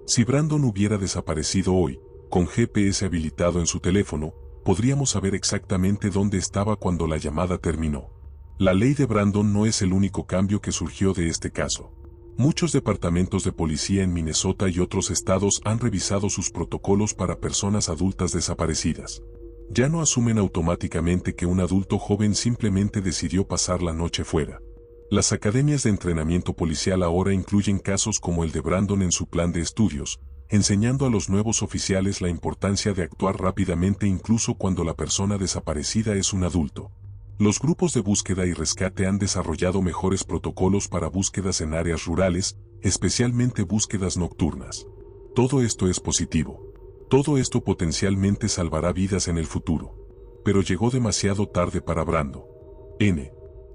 Si Brandon hubiera desaparecido hoy, con GPS habilitado en su teléfono, podríamos saber exactamente dónde estaba cuando la llamada terminó. La ley de Brandon no es el único cambio que surgió de este caso. Muchos departamentos de policía en Minnesota y otros estados han revisado sus protocolos para personas adultas desaparecidas. Ya no asumen automáticamente que un adulto joven simplemente decidió pasar la noche fuera. Las academias de entrenamiento policial ahora incluyen casos como el de Brandon en su plan de estudios, enseñando a los nuevos oficiales la importancia de actuar rápidamente incluso cuando la persona desaparecida es un adulto. Los grupos de búsqueda y rescate han desarrollado mejores protocolos para búsquedas en áreas rurales, especialmente búsquedas nocturnas. Todo esto es positivo. Todo esto potencialmente salvará vidas en el futuro. Pero llegó demasiado tarde para Brandon.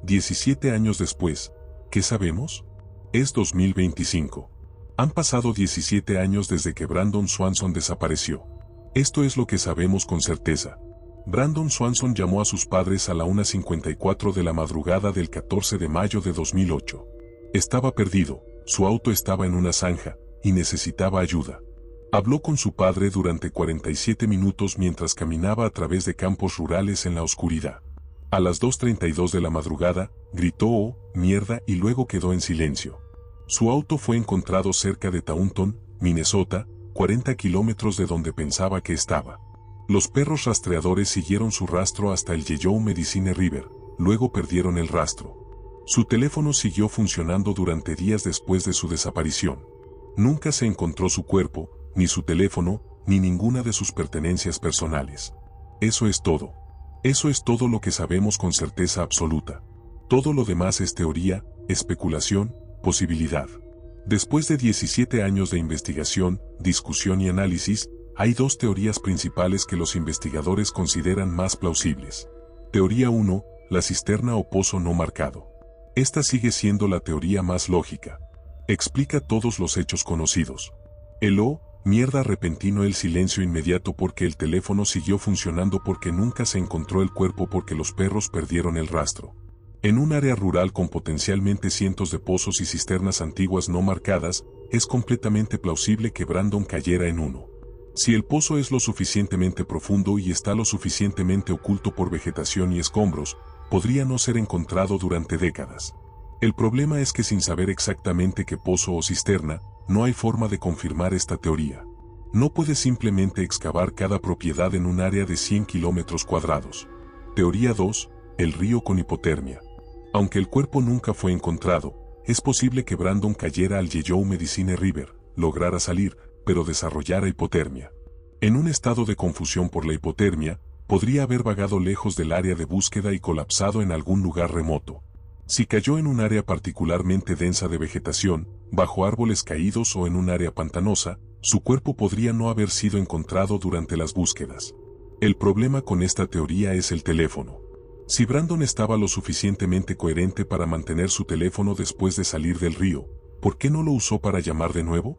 17 años después, ¿qué sabemos? Es 2025. Han pasado 17 años desde que Brandon Swanson desapareció. Esto es lo que sabemos con certeza. Brandon Swanson llamó a sus padres a la 1:54 de la madrugada del 14 de mayo de 2008. Estaba perdido, su auto estaba en una zanja, y necesitaba ayuda. Habló con su padre durante 47 minutos mientras caminaba a través de campos rurales en la oscuridad. A las 2:32 de la madrugada, gritó "Oh, mierda" y luego quedó en silencio. Su auto fue encontrado cerca de Taunton, Minnesota, 40 kilómetros de donde pensaba que estaba. Los perros rastreadores siguieron su rastro hasta el Yellow Medicine River, luego perdieron el rastro. Su teléfono siguió funcionando durante días después de su desaparición. Nunca se encontró su cuerpo, ni su teléfono, ni ninguna de sus pertenencias personales. Eso es todo. Eso es todo lo que sabemos con certeza absoluta. Todo lo demás es teoría, especulación, posibilidad. Después de 17 años de investigación, discusión y análisis, hay dos teorías principales que los investigadores consideran más plausibles. Teoría 1, la cisterna o pozo no marcado. Esta sigue siendo la teoría más lógica. Explica todos los hechos conocidos. El mierda repentino, el silencio inmediato porque el teléfono siguió funcionando porque nunca se encontró el cuerpo porque los perros perdieron el rastro. En un área rural con potencialmente cientos de pozos y cisternas antiguas no marcadas, es completamente plausible que Brandon cayera en uno. Si el pozo es lo suficientemente profundo y está lo suficientemente oculto por vegetación y escombros, podría no ser encontrado durante décadas. El problema es que sin saber exactamente qué pozo o cisterna, no hay forma de confirmar esta teoría. No puedes simplemente excavar cada propiedad en un área de 100 kilómetros cuadrados. Teoría 2, el río con hipotermia. Aunque el cuerpo nunca fue encontrado, es posible que Brandon cayera al Yellow Medicine River, lograra salir, pero desarrollara hipotermia. En un estado de confusión por la hipotermia, podría haber vagado lejos del área de búsqueda y colapsado en algún lugar remoto. Si cayó en un área particularmente densa de vegetación, bajo árboles caídos o en un área pantanosa, su cuerpo podría no haber sido encontrado durante las búsquedas. El problema con esta teoría es el teléfono. Si Brandon estaba lo suficientemente coherente para mantener su teléfono después de salir del río, ¿por qué no lo usó para llamar de nuevo?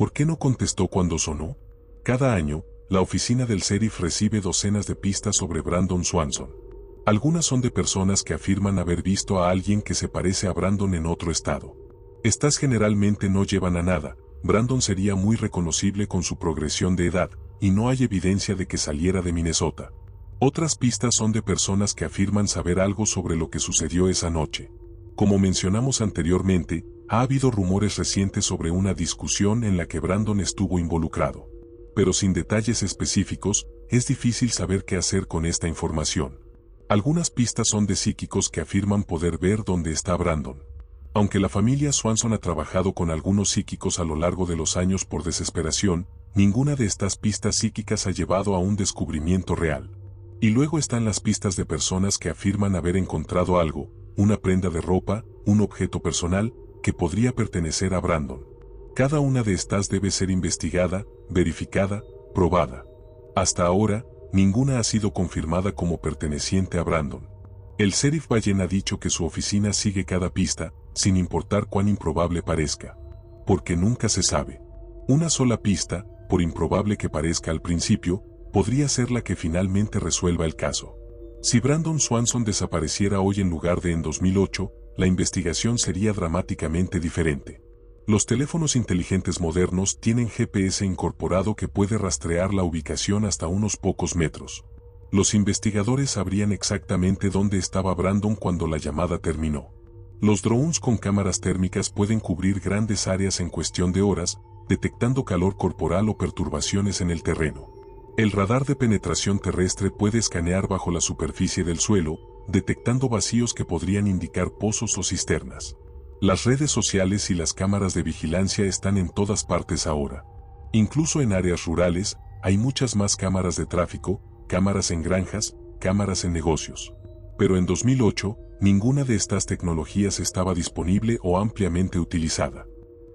¿Por qué no contestó cuando sonó? Cada año, la oficina del sheriff recibe docenas de pistas sobre Brandon Swanson. Algunas son de personas que afirman haber visto a alguien que se parece a Brandon en otro estado. Estas generalmente no llevan a nada. Brandon sería muy reconocible con su progresión de edad, y no hay evidencia de que saliera de Minnesota. Otras pistas son de personas que afirman saber algo sobre lo que sucedió esa noche. Como mencionamos anteriormente, ha habido rumores recientes sobre una discusión en la que Brandon estuvo involucrado. Pero sin detalles específicos, es difícil saber qué hacer con esta información. Algunas pistas son de psíquicos que afirman poder ver dónde está Brandon. Aunque la familia Swanson ha trabajado con algunos psíquicos a lo largo de los años por desesperación, ninguna de estas pistas psíquicas ha llevado a un descubrimiento real. Y luego están las pistas de personas que afirman haber encontrado algo, una prenda de ropa, un objeto personal, que podría pertenecer a Brandon. Cada una de estas debe ser investigada, verificada, probada. Hasta ahora, ninguna ha sido confirmada como perteneciente a Brandon. El sheriff Ballena ha dicho que su oficina sigue cada pista, sin importar cuán improbable parezca. Porque nunca se sabe. Una sola pista, por improbable que parezca al principio, podría ser la que finalmente resuelva el caso. Si Brandon Swanson desapareciera hoy en lugar de en 2008, la investigación sería dramáticamente diferente. Los teléfonos inteligentes modernos tienen GPS incorporado que puede rastrear la ubicación hasta unos pocos metros. Los investigadores sabrían exactamente dónde estaba Brandon cuando la llamada terminó. Los drones con cámaras térmicas pueden cubrir grandes áreas en cuestión de horas, detectando calor corporal o perturbaciones en el terreno. El radar de penetración terrestre puede escanear bajo la superficie del suelo, detectando vacíos que podrían indicar pozos o cisternas. Las redes sociales y las cámaras de vigilancia están en todas partes ahora. Incluso en áreas rurales, hay muchas más cámaras de tráfico, cámaras en granjas, cámaras en negocios. Pero en 2008, ninguna de estas tecnologías estaba disponible o ampliamente utilizada.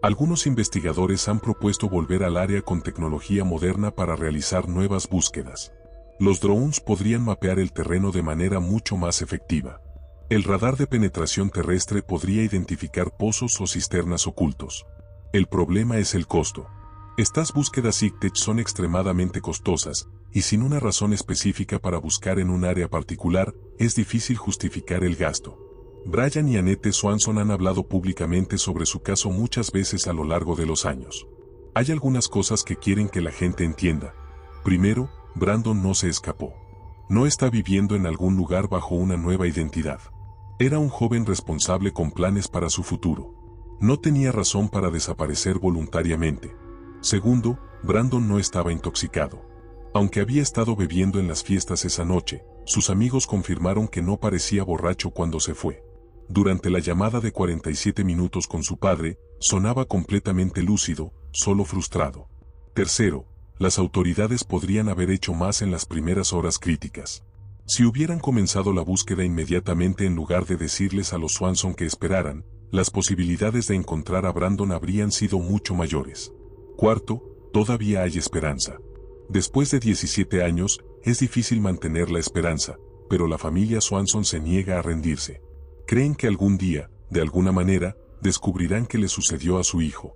Algunos investigadores han propuesto volver al área con tecnología moderna para realizar nuevas búsquedas. Los drones podrían mapear el terreno de manera mucho más efectiva. El radar de penetración terrestre podría identificar pozos o cisternas ocultos. El problema es el costo. Estas búsquedas ICTech son extremadamente costosas, y sin una razón específica para buscar en un área particular, es difícil justificar el gasto. Brian y Annette Swanson han hablado públicamente sobre su caso muchas veces a lo largo de los años. Hay algunas cosas que quieren que la gente entienda. Primero, Brandon no se escapó. No está viviendo en algún lugar bajo una nueva identidad. Era un joven responsable con planes para su futuro. No tenía razón para desaparecer voluntariamente. Segundo, Brandon no estaba intoxicado. Aunque había estado bebiendo en las fiestas esa noche, sus amigos confirmaron que no parecía borracho cuando se fue. Durante la llamada de 47 minutos con su padre, sonaba completamente lúcido, solo frustrado. Tercero, las autoridades podrían haber hecho más en las primeras horas críticas. Si hubieran comenzado la búsqueda inmediatamente en lugar de decirles a los Swanson que esperaran, las posibilidades de encontrar a Brandon habrían sido mucho mayores. Cuarto, todavía hay esperanza. Después de 17 años, es difícil mantener la esperanza, pero la familia Swanson se niega a rendirse. Creen que algún día, de alguna manera, descubrirán qué le sucedió a su hijo.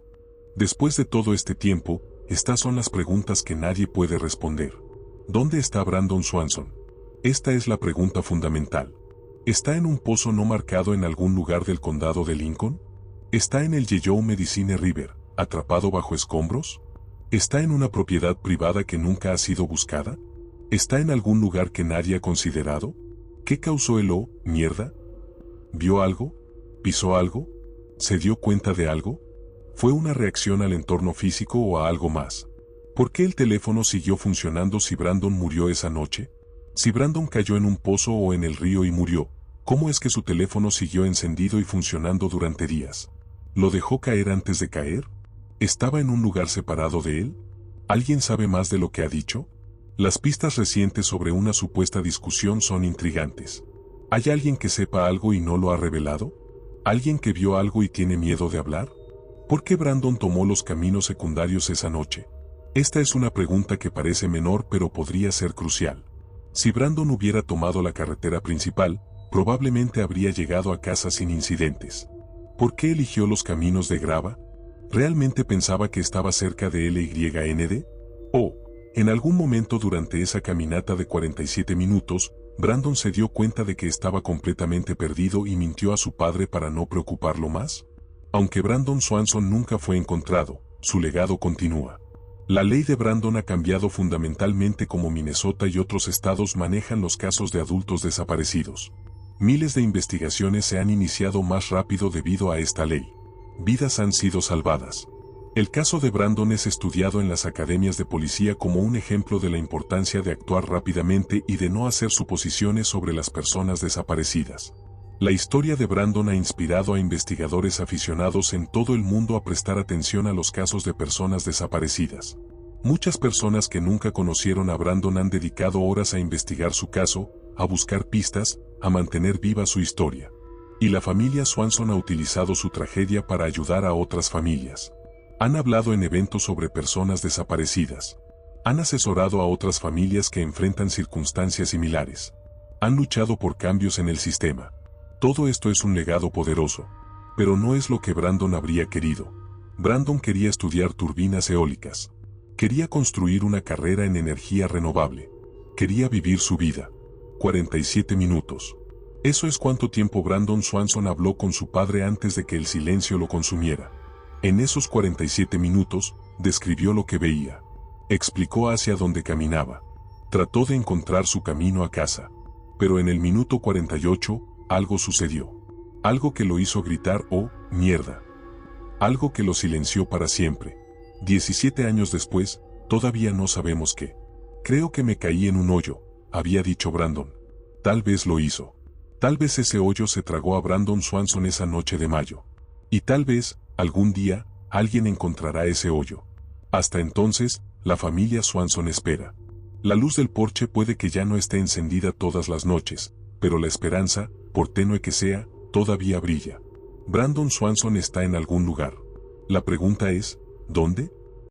Después de todo este tiempo, estas son las preguntas que nadie puede responder. ¿Dónde está Brandon Swanson? Esta es la pregunta fundamental. ¿Está en un pozo no marcado en algún lugar del condado de Lincoln? ¿Está en el Yellow Medicine River, atrapado bajo escombros? ¿Está en una propiedad privada que nunca ha sido buscada? ¿Está en algún lugar que nadie ha considerado? ¿Qué causó el mierda? ¿Vio algo? ¿Pisó algo? ¿Se dio cuenta de algo? ¿Fue una reacción al entorno físico o a algo más? ¿Por qué el teléfono siguió funcionando si Brandon murió esa noche? Si Brandon cayó en un pozo o en el río y murió, ¿cómo es que su teléfono siguió encendido y funcionando durante días? ¿Lo dejó caer antes de caer? ¿Estaba en un lugar separado de él? ¿Alguien sabe más de lo que ha dicho? Las pistas recientes sobre una supuesta discusión son intrigantes. ¿Hay alguien que sepa algo y no lo ha revelado? ¿Alguien que vio algo y tiene miedo de hablar? ¿Por qué Brandon tomó los caminos secundarios esa noche? Esta es una pregunta que parece menor pero podría ser crucial. Si Brandon hubiera tomado la carretera principal, probablemente habría llegado a casa sin incidentes. ¿Por qué eligió los caminos de grava? ¿Realmente pensaba que estaba cerca de LYND? ¿O, en algún momento durante esa caminata de 47 minutos, Brandon se dio cuenta de que estaba completamente perdido y mintió a su padre para no preocuparlo más? Aunque Brandon Swanson nunca fue encontrado, su legado continúa. La ley de Brandon ha cambiado fundamentalmente como Minnesota y otros estados manejan los casos de adultos desaparecidos. Miles de investigaciones se han iniciado más rápido debido a esta ley. Vidas han sido salvadas. El caso de Brandon es estudiado en las academias de policía como un ejemplo de la importancia de actuar rápidamente y de no hacer suposiciones sobre las personas desaparecidas. La historia de Brandon ha inspirado a investigadores aficionados en todo el mundo a prestar atención a los casos de personas desaparecidas. Muchas personas que nunca conocieron a Brandon han dedicado horas a investigar su caso, a buscar pistas, a mantener viva su historia. Y la familia Swanson ha utilizado su tragedia para ayudar a otras familias. Han hablado en eventos sobre personas desaparecidas. Han asesorado a otras familias que enfrentan circunstancias similares. Han luchado por cambios en el sistema. Todo esto es un legado poderoso. Pero no es lo que Brandon habría querido. Brandon quería estudiar turbinas eólicas. Quería construir una carrera en energía renovable. Quería vivir su vida. 47 minutos. Eso es cuánto tiempo Brandon Swanson habló con su padre antes de que el silencio lo consumiera. En esos 47 minutos, describió lo que veía. Explicó hacia dónde caminaba. Trató de encontrar su camino a casa. Pero en el minuto 48, algo sucedió. Algo que lo hizo gritar, ¡oh, mierda! Algo que lo silenció para siempre. 17 años después, todavía no sabemos qué. Creo que me caí en un hoyo, había dicho Brandon. Tal vez lo hizo. Tal vez ese hoyo se tragó a Brandon Swanson esa noche de mayo. Y tal vez, algún día, alguien encontrará ese hoyo. Hasta entonces, la familia Swanson espera. La luz del porche puede que ya no esté encendida todas las noches, pero la esperanza, por tenue que sea, todavía brilla. Brandon Swanson está en algún lugar. La pregunta es, ¿dónde?